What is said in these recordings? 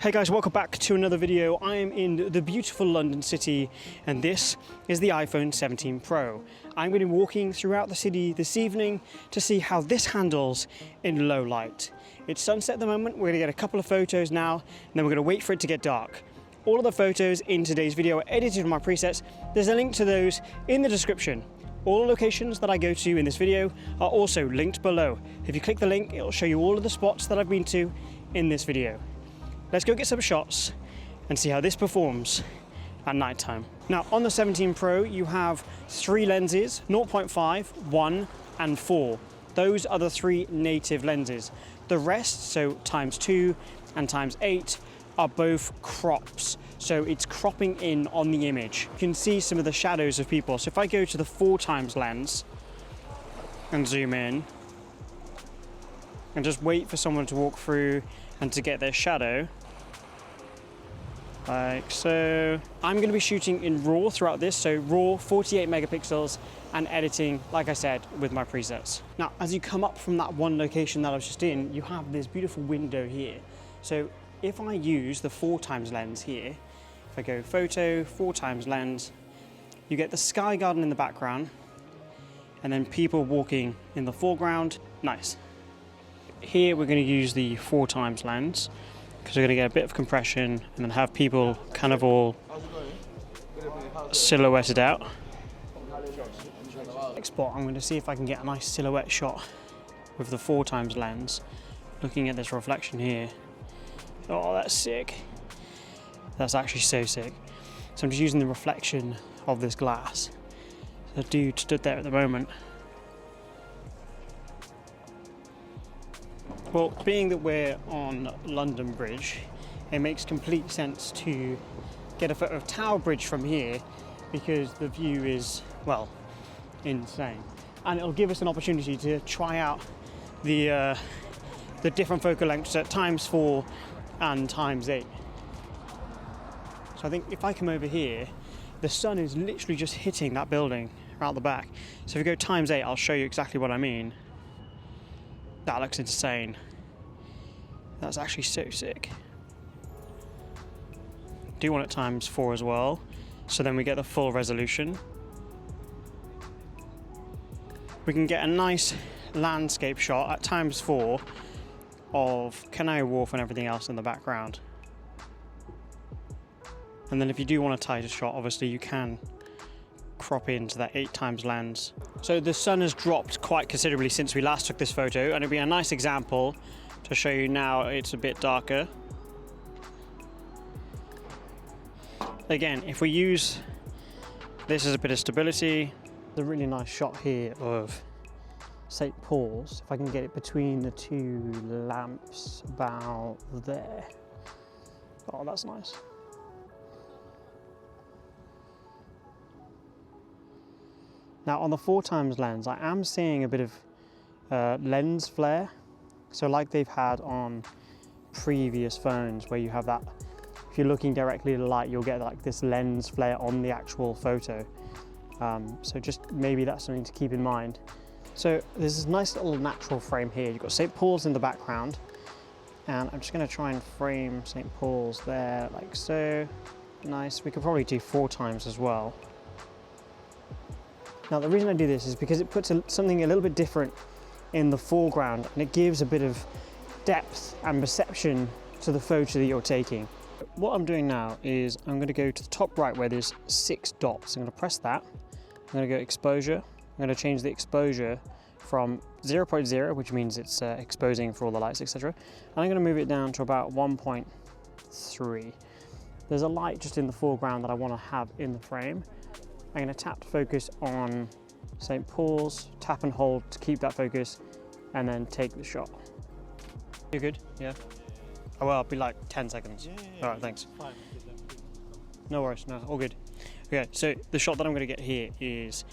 Hey guys, welcome back to another video. I am in the beautiful London city and this is the iPhone 17 Pro. I'm going to be walking throughout the city this evening to see how this handles in low light. It's sunset at the moment, we're going to get a couple of photos now and then we're going to wait for it to get dark. All of the photos in today's video are edited with my presets. There's a link to those in the description. All the locations that I go to in this video are also linked below. If you click the link, it'll show you all of the spots that I've been to in this video. Let's go get some shots and see how this performs at nighttime. Now on the 17 Pro you have three lenses, 0.5, 1 and 4. Those are the three native lenses. The rest, so ×2 and ×8, are both crops. So it's cropping in on the image. You can see some of the shadows of people. So if I go to the 4x lens and zoom in and just wait for someone to walk through and to get their shadow, like so. I'm going to be shooting in RAW throughout this, so RAW 48 megapixels and editing, like I said, with my presets. Now, as you come up from that one location that I was just in, you have this beautiful window here. So if I use the 4x lens here, if I go photo, 4x lens, you get the sky garden in the background and then people walking in the foreground. Nice. Here we're going to use the 4x lens because we're going to get a bit of compression and then have people kind of all silhouetted out. Next spot, I'm going to see if I can get a nice silhouette shot with the 4x lens, looking at this reflection here. Oh, that's sick. That's actually so sick. So I'm just using the reflection of this glass. The dude stood there at the moment. Well, being that we're on London Bridge, it makes complete sense to get a photo of Tower Bridge from here because the view is, well, insane. And it'll give us an opportunity to try out the different focal lengths at ×4 and ×8. So I think if I come over here, the sun is literally just hitting that building around the back. So if we go ×8, I'll show you exactly what I mean. That looks insane. That's actually so sick. Do want it ×4 as well, so then we get the full resolution. We can get a nice landscape shot at ×4 of Canary Wharf and everything else in the background. And then if you do want a tighter shot, obviously you can crop into that 8x lens. So the sun has dropped quite considerably since we last took this photo, and it'll be a nice example to show you now it's a bit darker. Again, if we use this as a bit of stability, there's a really nice shot here of St. Paul's, if I can get it between the two lamps about there. Oh, that's nice. Now on the 4x lens, I am seeing a bit of lens flare. So like they've had on previous phones where you have that, if you're looking directly at the light, you'll get like this lens flare on the actual photo. So just maybe that's something to keep in mind. So there's this nice little natural frame here. You've got St. Paul's in the background and I'm just going to try and frame St. Paul's there like so. Nice. We could probably do 4x as well. Now the reason I do this is because it puts something a little bit different in the foreground and it gives a bit of depth and perception to the photo that you're taking. What I'm doing now is I'm going to go to the top right where there's 6 dots. I'm going to press that. I'm going to go exposure. I'm going to change the exposure from 0.0, which means it's exposing for all the lights, etc. And I'm going to move it down to about 1.3. There's a light just in the foreground that I want to have in the frame. I'm going to tap to focus on St. Paul's, tap and hold to keep that focus, and then take the shot. You're good? Yeah? Oh, well, it'll be like 10 seconds. Yeah. All right, thanks. Fine. No worries, no, all good. Okay, so the shot that I'm going to get here is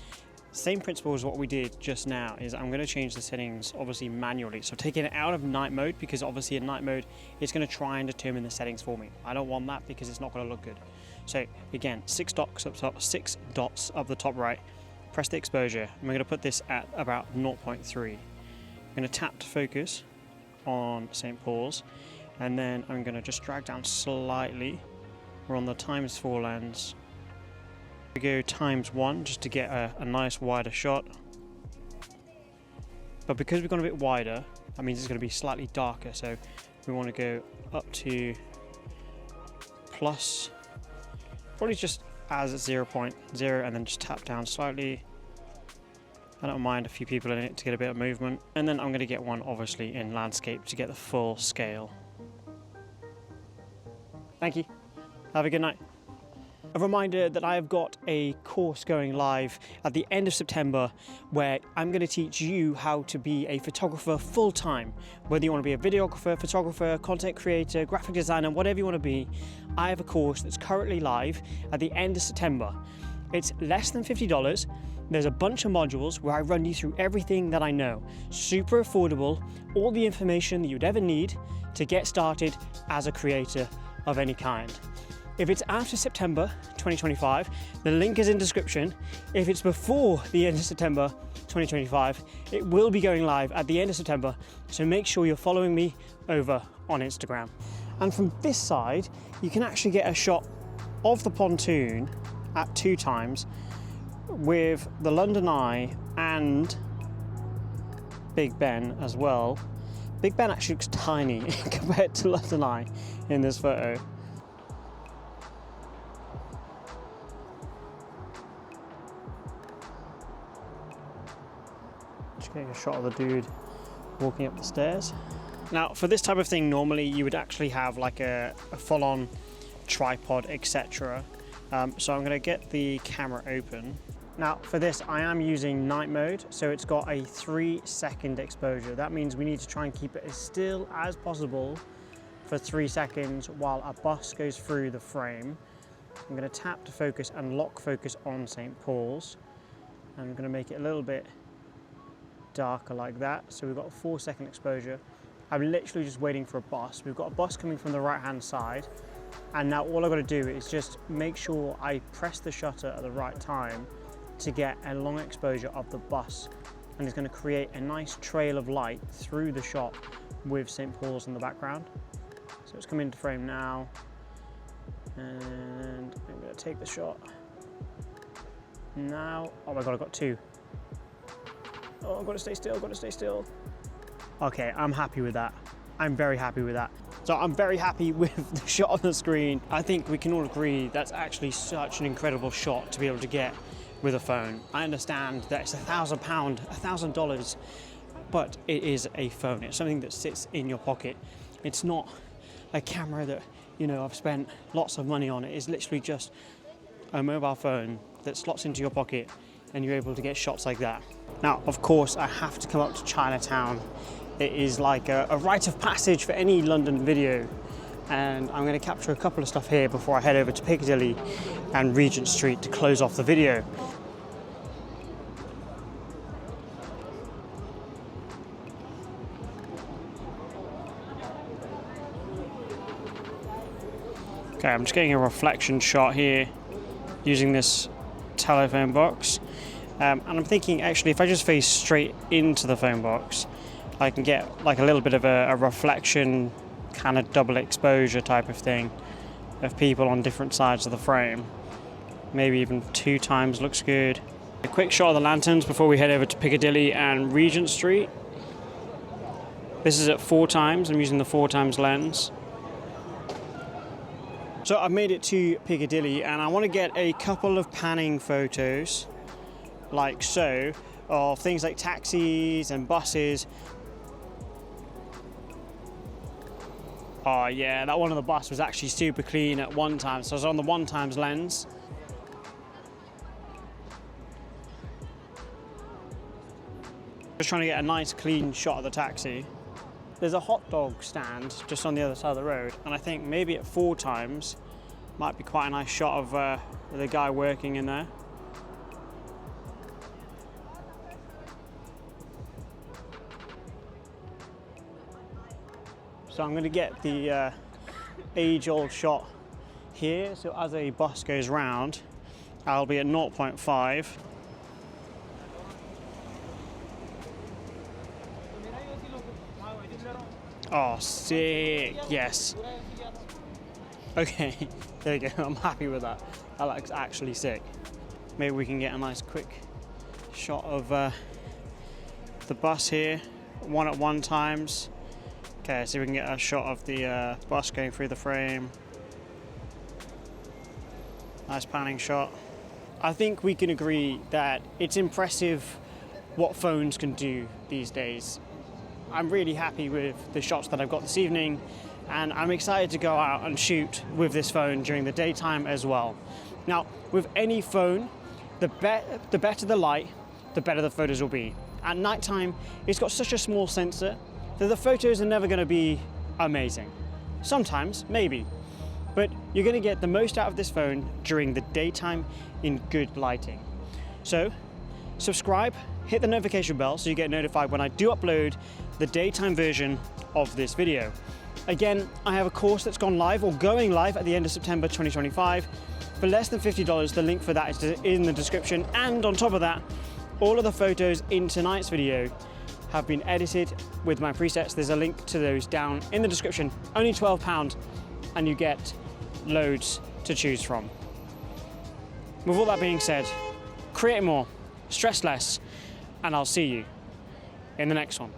same principle as what we did just now. Is I'm going to change the settings, obviously manually. So taking it out of night mode, because obviously in night mode, it's going to try and determine the settings for me. I don't want that because it's not going to look good. So again, 6 dots up top, 6 dots up the top right. Press the exposure. I'm going to put this at about 0.3. I'm going to tap to focus on St. Paul's, And then I'm going to just drag down slightly. We're on the ×4 lens. We go ×1 just to get a nice wider shot. But because we've gone a bit wider, that means it's going to be slightly darker. So we want to go up to plus, probably just as 0.0, and then just tap down slightly. I don't mind a few people in it to get a bit of movement. And then I'm going to get one obviously in landscape to get the full scale. Thank you. Have a good night. A reminder that I have got a course going live at the end of September where I'm going to teach you how to be a photographer full-time. Whether you want to be a videographer, photographer, content creator, graphic designer, whatever you want to be, I have a course that's currently live at the end of September. It's less than $50. There's a bunch of modules where I run you through everything that I know. Super affordable, all the information that you'd ever need to get started as a creator of any kind. If it's after September 2025, the link is in description. If it's before the end of September 2025, it will be going live at the end of September, so make sure you're following me over on Instagram. And from this side, you can actually get a shot of the pontoon at 2x with the London Eye and Big Ben as well. Big Ben actually looks tiny compared to London Eye in this photo. Just getting a shot of the dude walking up the stairs. Now, for this type of thing, normally you would actually have like a full-on tripod, etc. So I'm going to get the camera open. Now, for this, I am using night mode, so it's got a 3-second exposure. That means we need to try and keep it as still as possible for 3 seconds while a bus goes through the frame. I'm going to tap to focus and lock focus on St. Paul's. I'm going to make it a little bit darker like that. So we've got a 4-second exposure. I'm literally just waiting for a bus. We've got a bus coming from the right-hand side. And now all I've got to do is just make sure I press the shutter at the right time to get a long exposure of the bus. And it's going to create a nice trail of light through the shot with St. Paul's in the background. So it's coming into frame now. And I'm going to take the shot. Now, oh my God, I've got 2. Oh, I've got to stay still, I've got to stay still. Okay, I'm happy with that. I'm very happy with that. So I'm very happy with the shot on the screen. I think we can all agree that's actually such an incredible shot to be able to get with a phone. I understand that it's £1,000, $1,000, but it is a phone. It's something that sits in your pocket. It's not a camera that, you know, I've spent lots of money on. It is literally just a mobile phone that slots into your pocket and you're able to get shots like that. Now, of course, I have to come up to Chinatown. It is like a rite of passage for any London video. And I'm going to capture a couple of stuff here before I head over to Piccadilly and Regent Street to close off the video. Okay, I'm just getting a reflection shot here using this telephone box. And I'm thinking actually if I just face straight into the phone box, I can get like a little bit of a reflection, kind of double exposure type of thing of people on different sides of the frame. Maybe even 2 times looks good. A quick shot of the lanterns before we head over to Piccadilly and Regent Street. This is at 4 times, I'm using the 4 times lens. So I've made it to Piccadilly and I want to get a couple of panning photos, like so, of things like taxis and buses. Oh yeah, that one on the bus was actually super clean at 1 time, so I was on the 1 times lens. Just trying to get a nice clean shot of the taxi. There's a hot dog stand just on the other side of the road, and I think maybe at 4 times might be quite a nice shot of the guy working in there. So I'm going to get the age-old shot here. So as a bus goes round, I'll be at 0.5. Oh, sick, yes. Okay, there you go, I'm happy with that. That looks actually sick. Maybe we can get a nice quick shot of the bus here, 1:1 times. Okay, so we can get a shot of the bus going through the frame. Nice panning shot. I think we can agree that it's impressive what phones can do these days. I'm really happy with the shots that I've got this evening, and I'm excited to go out and shoot with this phone during the daytime as well. Now, with any phone, the better the light, the better the photos will be. At nighttime, it's got such a small sensor that the photos are never going to be amazing. Sometimes, maybe, but you're going to get the most out of this phone during the daytime in good lighting. So, subscribe, hit the notification bell so you get notified when I do upload the daytime version of this video. Again, I have a course that's gone live or going live at the end of September 2025 for less than $50. The link for that is in the description, and on top of that, all of the photos in tonight's video have been edited with my presets. There's a link to those down in the description. Only £12, and you get loads to choose from. With all that being said, create more, stress less, and I'll see you in the next one.